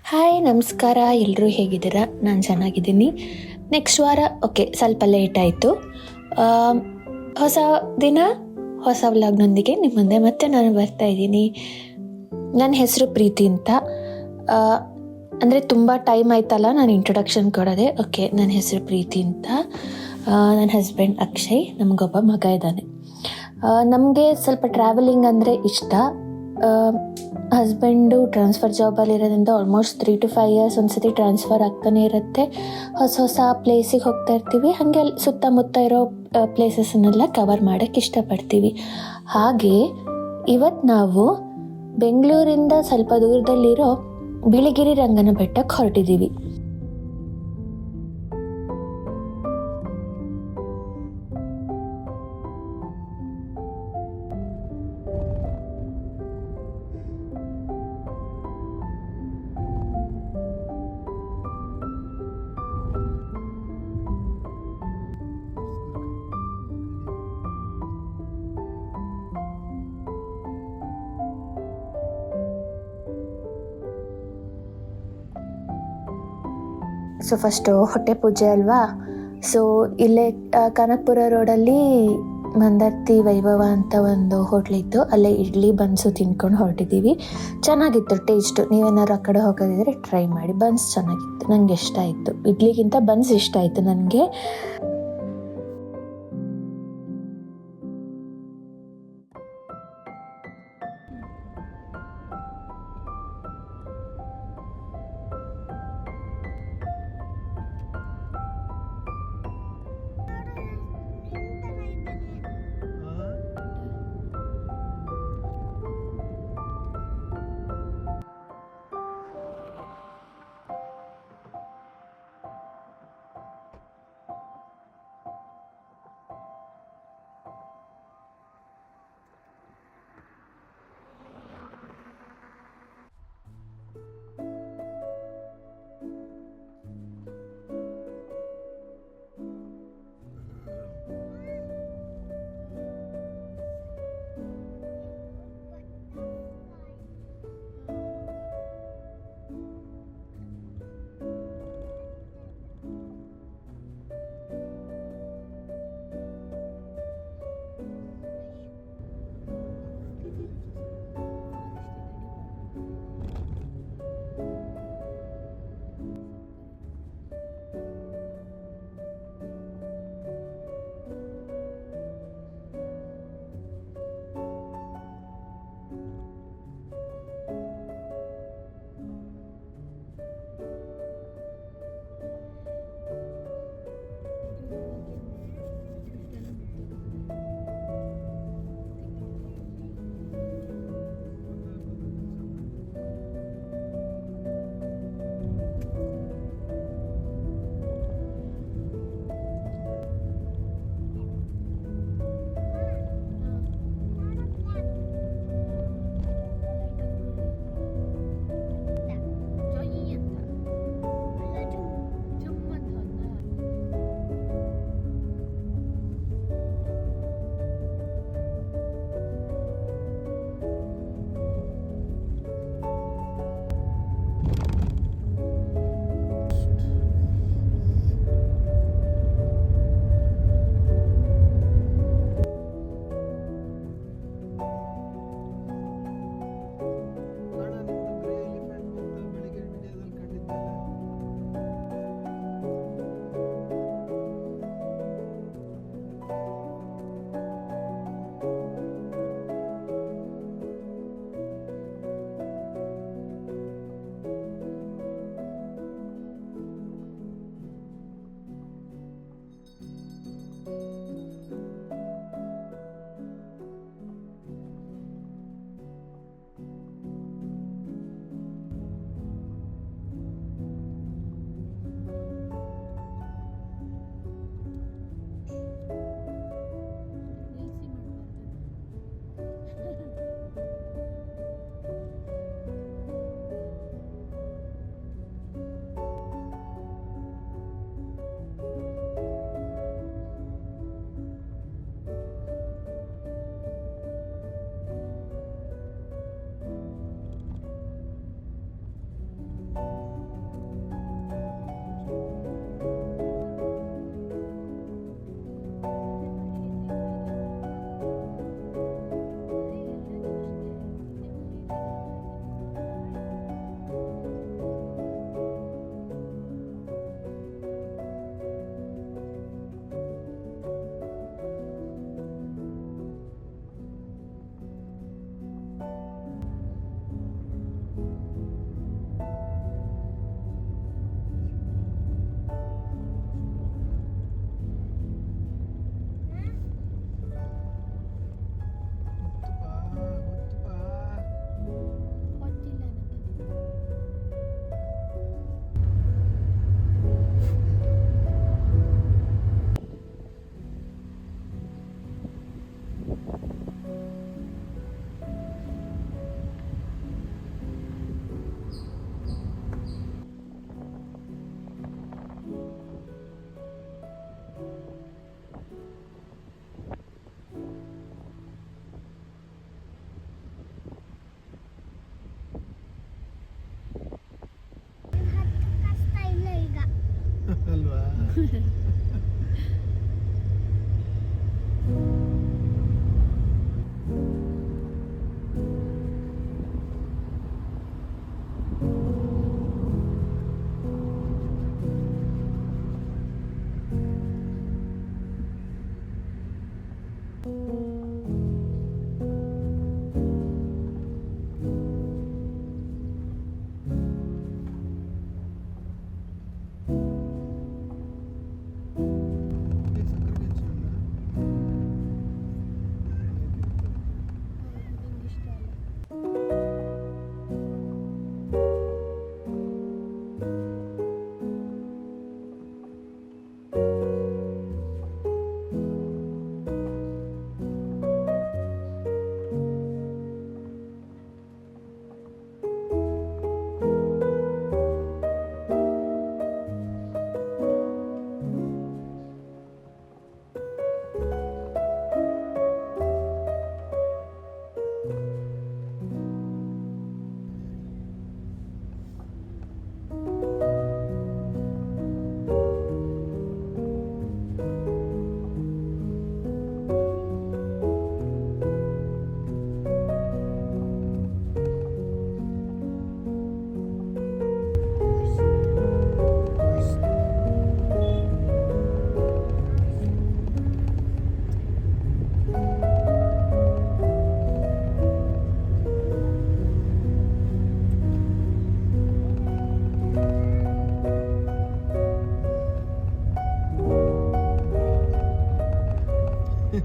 Hi ನಮಸ್ಕಾರ, ಎಲ್ಲರೂ ಹೇಗಿದ್ದೀರಾ? ನಾನು ಚೆನ್ನಾಗಿದ್ದೀನಿ. ನೆಕ್ಸ್ಟ್ ವಾರ ಸ್ವಲ್ಪ ಲೇಟ್ ಆಯಿತು. ಹೊಸ ದಿನ ಹೊಸ ವ್ಲಾಗ್ನೊಂದಿಗೆ ನಿಮ್ಮ ಮುಂದೆ ಮತ್ತೆ ನಾನು ಬರ್ತಾ ಇದ್ದೀನಿ. ನನ್ನ ಹೆಸರು ಪ್ರೀತಿ ಅಂತ. ಅಂದರೆ ತುಂಬ ಟೈಮ್ ಆಯ್ತಲ್ಲ ನಾನು ಇಂಟ್ರೊಡಕ್ಷನ್ ಕೊಡೋದೆ. ನನ್ನ ಹೆಸರು ಪ್ರೀತಿ ಅಂತ. ನನ್ನ ಹಸ್ಬೆಂಡ್ ಅಕ್ಷಯ್, ನಮಗೊಬ್ಬ ಮಗ ಇದ್ದಾನೆ. ನಮಗೆ ಸ್ವಲ್ಪ ಟ್ರಾವೆಲಿಂಗ್ ಅಂದರೆ ಇಷ್ಟ. ಹಸ್ಬೆಂಡು ಟ್ರಾನ್ಸ್ಫರ್ ಜಾಬಲ್ಲಿರೋದ್ರಿಂದ ಆಲ್ಮೋಸ್ಟ್ 3 to 5 years ಒಂದ್ಸತಿ ಟ್ರಾನ್ಸ್ಫರ್ ಆಗ್ತಾನೆ ಇರುತ್ತೆ. ಹೊಸ ಪ್ಲೇಸಿಗೆ ಹೋಗ್ತಾ ಇರ್ತೀವಿ. ಹಾಗೆ ಅಲ್ಲಿ ಸುತ್ತಮುತ್ತ ಇರೋ ಪ್ಲೇಸಸ್ಸನ್ನೆಲ್ಲ ಕವರ್ ಮಾಡೋಕ್ಕೆ ಇಷ್ಟಪಡ್ತೀವಿ. ಹಾಗೆ ಇವತ್ತು ನಾವು ಬೆಂಗಳೂರಿಂದ ಸ್ವಲ್ಪ ದೂರದಲ್ಲಿರೋ ಬಿಳಿಗಿರಿ ರಂಗನ ಬೆಟ್ಟಕ್ಕೆ ಹೊರಟಿದ್ದೀವಿ. ಫಸ್ಟು ಹೊಟ್ಟೆ ಪೂಜೆ ಅಲ್ವಾ. ಇಲ್ಲೇ ಕನಕಪುರ ರೋಡಲ್ಲಿ ಮಂದರ್ತಿ ವೈಭವ ಅಂತ ಒಂದು ಹೋಟ್ಲಿತ್ತು. ಅಲ್ಲೇ ಇಡ್ಲಿ ಬನ್ಸು ತಿನ್ಕೊಂಡು ಹೊರಟಿದ್ದೀವಿ. ಚೆನ್ನಾಗಿತ್ತು ಟೇಸ್ಟು. ನೀವೇನಾದ್ರು ಆ ಕಡೆ ಹೋಗೋದಿದ್ರೆ ಟ್ರೈ ಮಾಡಿ. ಬನ್ಸ್ ಚೆನ್ನಾಗಿತ್ತು, ನನಗೆ ಇಷ್ಟ ಆಯಿತು. ಇಡ್ಲಿಗಿಂತ ಬನ್ಸ್ ಇಷ್ಟ ಆಯಿತು ನನಗೆ.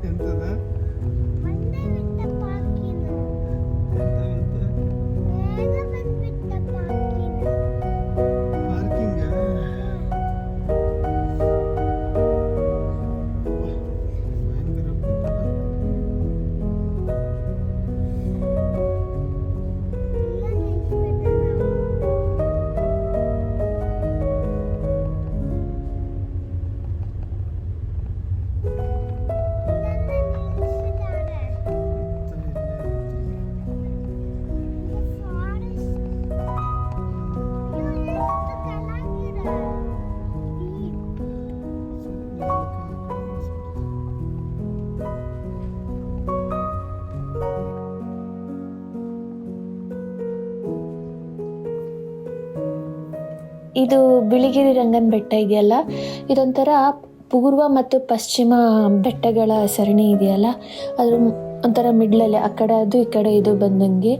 ಎಂತದ ಪಾರ್ಕಿಂಗ್ ಇದು ಬಿಳಿಗಿರಿ ರಂಗನ ಬೆಟ್ಟ ಇದೆಯಲ್ಲ, ಇದೊಂಥರ ಪೂರ್ವ ಮತ್ತು ಪಶ್ಚಿಮ ಬೆಟ್ಟಗಳ ಸರಣಿ ಇದೆಯಲ್ಲ, ಅದ್ರ ಒಂಥರ ಮಿಡ್ಲಲ್ಲಿ ಆ ಕಡೆ ಅದು ಈ ಕಡೆ ಇದು ಬಂದಂಗೆ.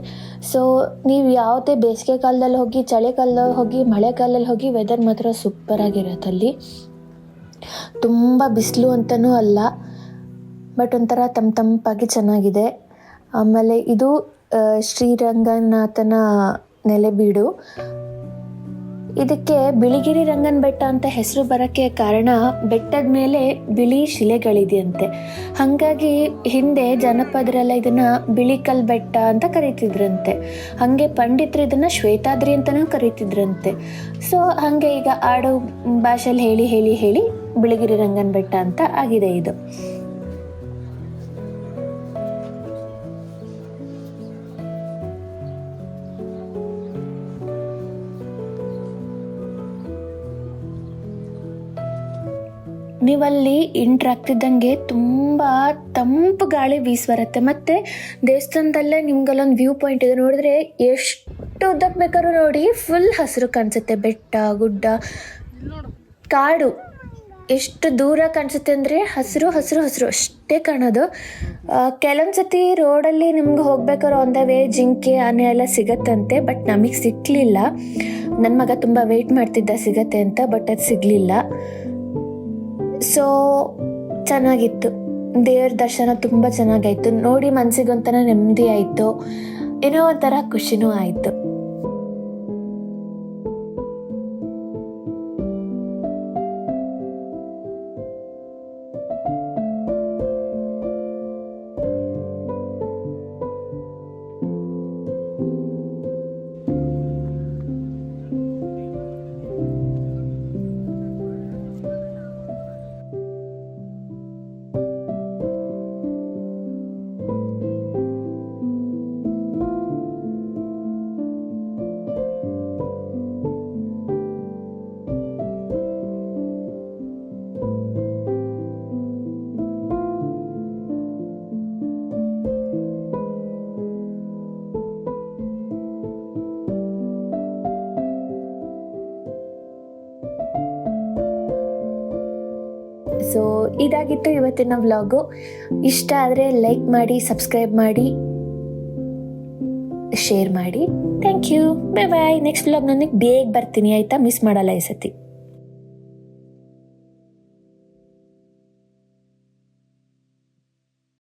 ಸೊ ನೀವು ಯಾವುದೇ ಬೇಸಿಗೆ ಕಾಲದಲ್ಲಿ ಹೋಗಿ, ಚಳಿಗಾಲದಲ್ಲಿ ಹೋಗಿ, ಮಳೆಗಾಲದಲ್ಲಿ ಹೋಗಿ, ವೆದರ್ ಮಾತ್ರ ಸೂಪರಾಗಿರುತ್ತೆ ಅಲ್ಲಿ. ತುಂಬ ಬಿಸಿಲು ಅಂತಲೂ ಅಲ್ಲ, ಬಟ್ ಒಂಥರ ತಂಪಾಗಿ ಚೆನ್ನಾಗಿದೆ. ಆಮೇಲೆ ಇದು ಶ್ರೀರಂಗನಾಥನ ನೆಲೆಬೀಡು. ಇದಕ್ಕೆ ಬಿಳಿಗಿರಿ ರಂಗನ ಬೆಟ್ಟ ಅಂತ ಹೆಸರು ಬರೋಕ್ಕೆ ಕಾರಣ, ಬೆಟ್ಟದ ಮೇಲೆ ಬಿಳಿ ಶಿಲೆಗಳಿದೆಯಂತೆ. ಹಾಗಾಗಿ ಹಿಂದೆ ಜನಪದರೆಲ್ಲ ಇದನ್ನು ಬಿಳಿಕಲ್ ಬೆಟ್ಟ ಅಂತ ಕರೀತಿದ್ರಂತೆ. ಹಾಗೆ ಪಂಡಿತರು ಇದನ್ನು ಶ್ವೇತಾದ್ರಿ ಅಂತಲೂ ಕರೀತಿದ್ರಂತೆ. ಸೊ ಹಾಗೆ ಈಗ ಆಡು ಭಾಷೆಯಲ್ಲಿ ಹೇಳಿ ಹೇಳಿ ಹೇಳಿ ಬಿಳಿಗಿರಿ ರಂಗನ ಬೆಟ್ಟ ಅಂತ ಆಗಿದೆ ಇದು. ನೀವಲ್ಲಿ ಎಂಟ್ರ್ ಆಗ್ತಿದ್ದಂಗೆ ತುಂಬ ತಂಪು ಗಾಳಿ ಬೀಸ್ಬರುತ್ತೆ. ಮತ್ತು ದೇವಸ್ಥಾನದಲ್ಲೇ ನಿಮ್ಗಲ್ಲೊಂದು ವ್ಯೂ ಪಾಯಿಂಟ್ ಇದೆ, ನೋಡಿದ್ರೆ ಎಷ್ಟು ಉದ್ದಕ್ಕೆ ಬೇಕಾದ್ರೂ ನೋಡಿ ಫುಲ್ ಹಸಿರು ಕಾಣಿಸುತ್ತೆ. ಬೆಟ್ಟ, ಗುಡ್ಡ, ಕಾಡು ಎಷ್ಟು ದೂರ ಕಾಣಿಸುತ್ತೆ ಅಂದರೆ ಹಸಿರು ಹಸಿರು ಹಸಿರು ಅಷ್ಟೇ ಕಾಣೋದು. ಕೆಲವೊಂದು ಸತಿ ರೋಡಲ್ಲಿ ನಿಮ್ಗೆ ಹೋಗ್ಬೇಕಾದ್ರೆ ಆನ್ ದ ವೇ ಜಿಂಕೆ, ಆನೆ ಎಲ್ಲ ಸಿಗತ್ತಂತೆ, ಬಟ್ ನಮಗೆ ಸಿಕ್ಕಲಿಲ್ಲ. ನನ್ನ ಮಗ ತುಂಬ ವೆಯ್ಟ್ ಮಾಡ್ತಿದ್ದ ಸಿಗತ್ತೆ ಅಂತ, ಬಟ್ ಅದು ಸಿಗಲಿಲ್ಲ. ಸೊ ಚೆನ್ನಾಗಿತ್ತು, ದೇವ್ರ ದರ್ಶನ ತುಂಬ ಚೆನ್ನಾಗಾಯಿತು. ನೋಡಿ ಮನಸ್ಸಿಗೊಂಥರ ನೆಮ್ಮದಿ ಆಯಿತು, ಏನೋ ಒಂಥರ ಖುಷಿನೂ ಆಯಿತು. ಸೊ ಇದಾಗಿತ್ತು ಇವತ್ತಿನ ವ್ಲಾಗು. ಇಷ್ಟ ಆದರೆ ಲೈಕ್ ಮಾಡಿ, ಸಬ್ಸ್ಕ್ರೈಬ್ ಮಾಡಿ, ಶೇರ್ ಮಾಡಿ. Thank you. Bye bye. Next ವ್ಲಾಗ್ನೊಂದಿಗೆ ಬೇಗ ಬರ್ತೀನಿ ಆಯಿತಾ, ಮಿಸ್ ಮಾಡಲ್ಲ ಈ ಸತಿ.